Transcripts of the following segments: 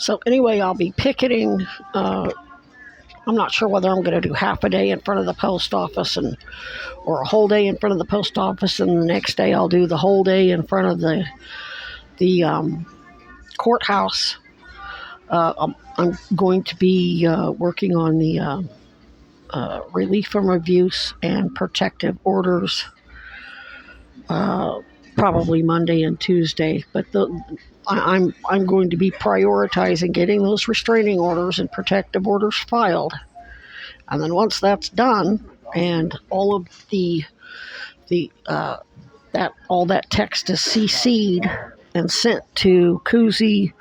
So anyway, I'll be picketing. I'm not sure whether I'm going to do half a day in front of the post office or a whole day in front of the post office, and the next day I'll do the whole day in front of the courthouse. I'm going to be working on the relief from abuse and protective orders, probably Monday and Tuesday. But I'm going to be prioritizing getting those restraining orders and protective orders filed, and then once that's done, and all of all that text is CC'd and sent to Kuzi,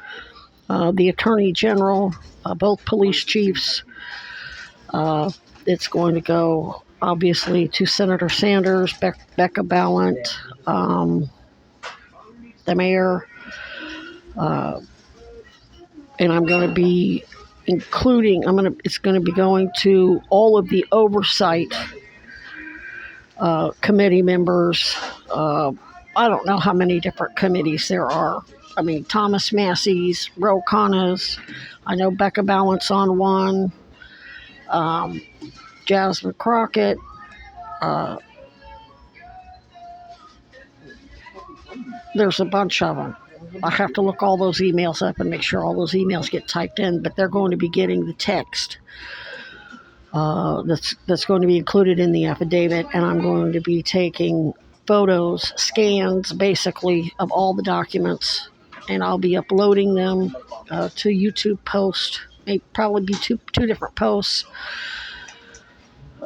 the Attorney General, both police chiefs. It's going to go, obviously, to Senator Sanders, Becca Ballant, the mayor, and I'm going to be including, it's going to be going to all of the oversight committee members. I don't know how many different committees there are. I mean, Thomas Massey's, Ro Khanna's, I know Becca Ballant's on one, Jasmine Crockett, there's a bunch of them. I have to look all those emails up and make sure all those emails get typed in, but they're going to be getting the text that's going to be included in the affidavit, and I'm going to be taking photos, scans, basically, of all the documents, and I'll be uploading them to YouTube post. Probably be two different posts.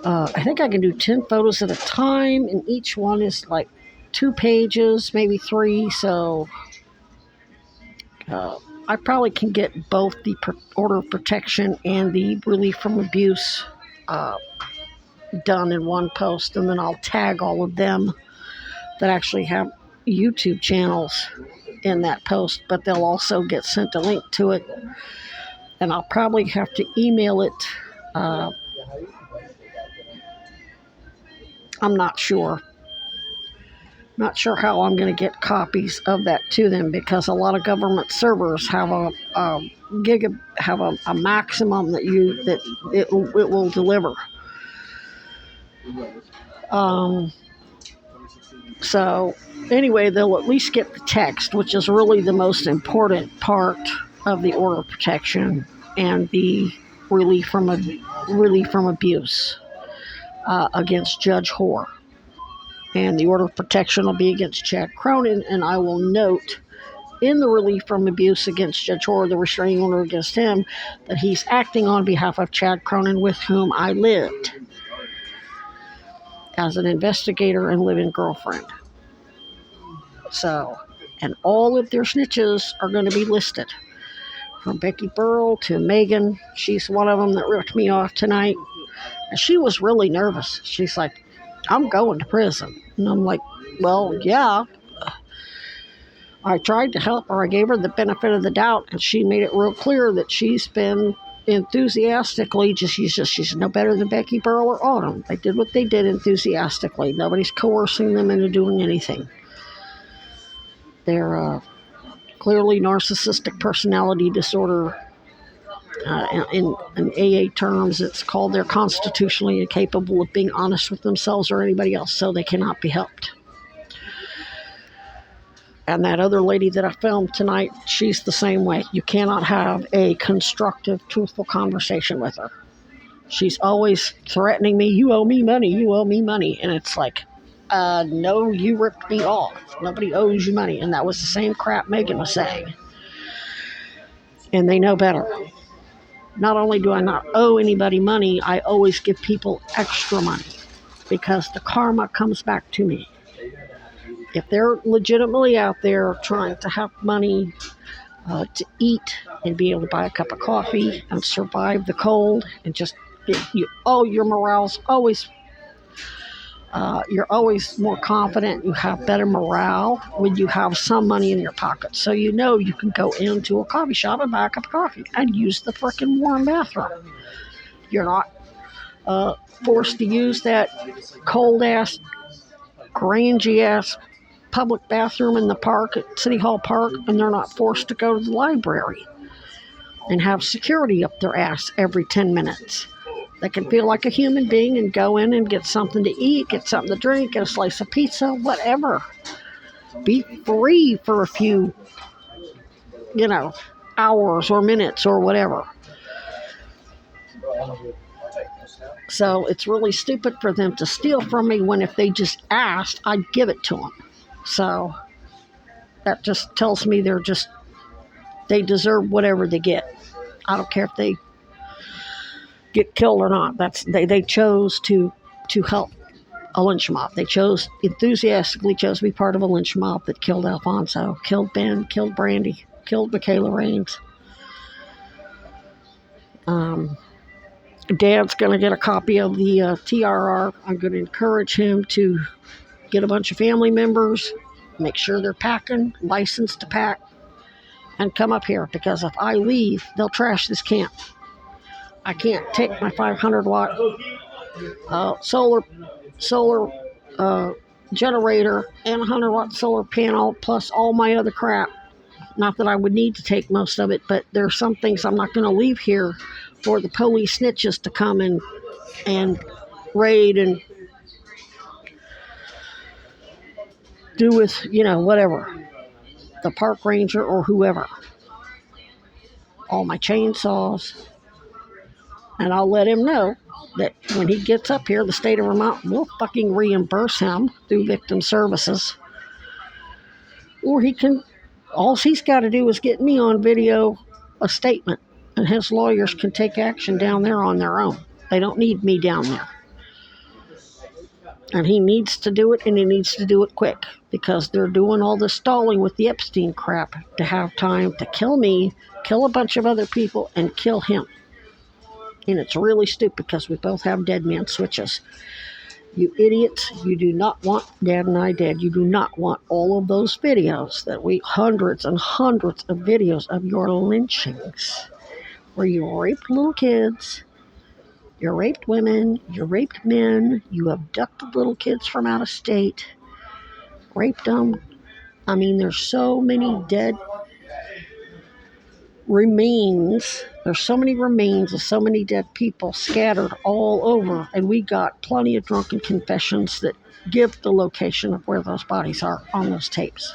I think I can do 10 photos at a time, and each one is like 2 pages, maybe 3, so I probably can get both the order of protection and the relief from abuse done in one post, and then I'll tag all of them that actually have YouTube channels in that post, but they'll also get sent a link to it, and I'll probably have to email it. I'm not sure how I'm going to get copies of that to them, because a lot of government servers have a maximum that it will deliver. So anyway, they'll at least get the text, which is really the most important part of the order of protection and the relief from abuse against Judge Hoare. And the order of protection will be against Chad Cronin, and I will note in the relief from abuse against Judge Hoare, the restraining order against him, that he's acting on behalf of Chad Cronin, with whom I lived as an investigator and live-in girlfriend. So, and all of their snitches are going to be listed, from Becky Burrell to Megan. She's one of them that ripped me off tonight, and she was really nervous. She's like, I'm going to prison. And I'm like, well, yeah. I tried to help her. I gave her the benefit of the doubt, and she made it real clear that she's been enthusiastically, she's no better than Becky Burrell or Autumn. They did what they did enthusiastically. Nobody's coercing them into doing anything. They're clearly narcissistic personality disorder. In AA terms, it's called they're constitutionally incapable of being honest with themselves or anybody else, so they cannot be helped. And that other lady that I filmed tonight, she's the same way. You cannot have a constructive, truthful conversation with her. She's always threatening me, you owe me money, you owe me money. And it's like, no, you ripped me off. Nobody owes you money. And that was the same crap Megan was saying. And they know better. Not only do I not owe anybody money, I always give people extra money, because the karma comes back to me. If they're legitimately out there trying to have money to eat and be able to buy a cup of coffee and survive the cold, and your morale's always, you're always more confident, you have better morale when you have some money in your pocket. So you know you can go into a coffee shop and buy a cup of coffee and use the frickin' warm bathroom. You're not forced to use that cold-ass, grungy-ass public bathroom in the park at City Hall Park, and they're not forced to go to the library. and have security up their ass every 10 minutes. They can feel like a human being and go in and get something to eat, get something to drink, get a slice of pizza, whatever. Be free for a few, hours or minutes or whatever. So it's really stupid for them to steal from me when if they just asked, I'd give it to them. So that just tells me they deserve whatever they get. I don't care if they get killed or not. They chose to help a lynch mob. They enthusiastically chose to be part of a lynch mob that killed Alfonso, killed Ben, killed Brandy, killed Michaela Raines. Dad's going to get a copy of the TRR. I'm going to encourage him to get a bunch of family members, make sure they're packing, licensed to pack, and come up here, because if I leave, they'll trash this camp. I can't take my 500-watt solar generator and 100-watt solar panel plus all my other crap. Not that I would need to take most of it, but there are some things I'm not going to leave here for the police snitches to come and raid and do with, whatever. The park ranger or whoever. All my chainsaws. And I'll let him know that when he gets up here, the state of Vermont will fucking reimburse him through victim services. Or all he's got to do is get me on video a statement, and his lawyers can take action down there on their own. They don't need me down there. And he needs to do it, and he needs to do it quick, because they're doing all the stalling with the Epstein crap to have time to kill me, kill a bunch of other people, and kill him. And it's really stupid because we both have dead man switches. You idiots, you do not want Dad and I dead. You do not want all of those videos hundreds and hundreds of videos of your lynchings where you raped little kids, you raped women, you raped men, you abducted little kids from out of state, raped them. I mean, there's so many dead remains. There's so many remains of so many dead people scattered all over, and we got plenty of drunken confessions that give the location of where those bodies are on those tapes.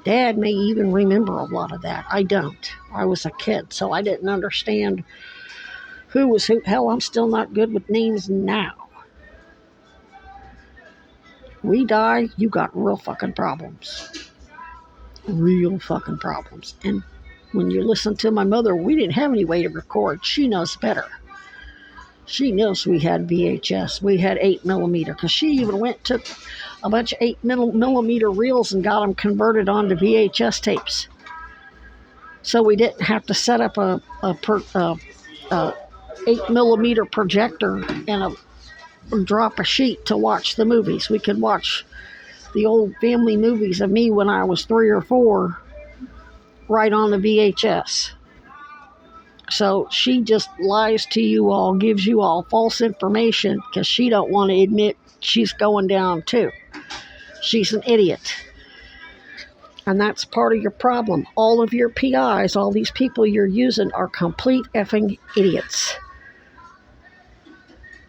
Dad may even remember a lot of that. I don't. I was a kid, so I didn't understand who was who. Hell, I'm still not good with names now. We die, you got real fucking problems. Real fucking problems. And when you listen to my mother, we didn't have any way to record. She knows better. She knows we had VHS. We had 8mm, because she even took a bunch of 8mm reels and got them converted onto VHS tapes. So we didn't have to set up a 8mm projector and drop a sheet to watch the movies. We could watch the old family movies of me when I was 3 or 4 right on the VHS. So she just lies to you all, gives you all false information because she don't want to admit she's going down too. She's an idiot. And that's part of your problem. All of your PIs, all these people you're using are complete effing idiots.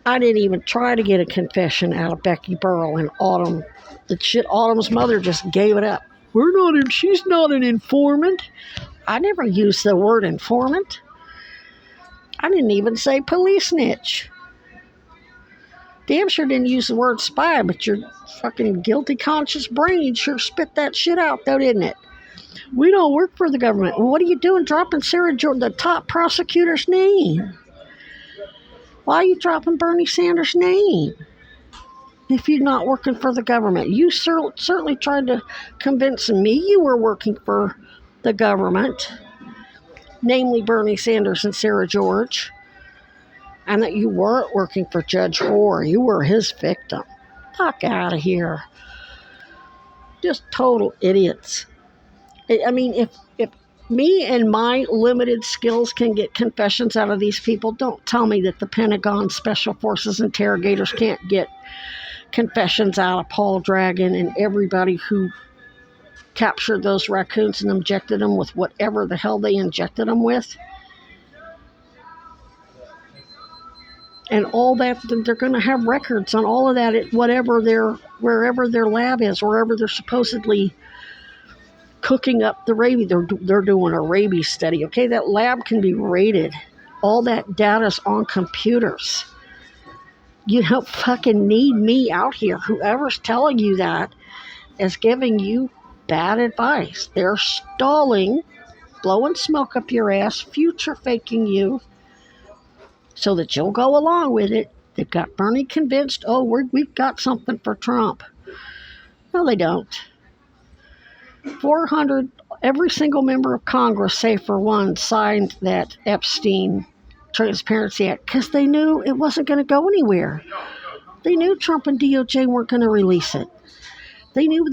I didn't even try to get a confession out of Becky Burrell and Autumn. Autumn's mother just gave it up. She's not an informant. I never used the word informant. I didn't even say police snitch. Damn sure didn't use the word spy, but your fucking guilty conscious brain sure spit that shit out, though, didn't it? We don't work for the government. Well, what are you doing dropping Sarah Jordan, the top prosecutor's name? Why are you dropping Bernie Sanders' name? If you're not working for the government. You certainly tried to convince me you were working for the government, namely Bernie Sanders and Sarah George, and that you weren't working for Judge Hoare. You were his victim. Fuck out of here. Just total idiots. I mean, if me and my limited skills can get confessions out of these people, don't tell me that the Pentagon Special Forces interrogators can't get confessions out of Paul Dragon and everybody who captured those raccoons and injected them with whatever the hell they injected them with. and all that. They're going to have records on all of that at wherever their lab is, wherever they're supposedly cooking up the rabies. They're doing a rabies study. Okay, that lab can be raided. All that data's on computers. You don't fucking need me out here. Whoever's telling you that is giving you bad advice. They're stalling, blowing smoke up your ass, future faking you so that you'll go along with it. They've got Bernie convinced, we've got something for Trump. No, they don't. 400, every single member of Congress, save for one, signed that Epstein Transparency Act because they knew it wasn't going to go anywhere. They knew Trump and DOJ weren't going to release it. They knew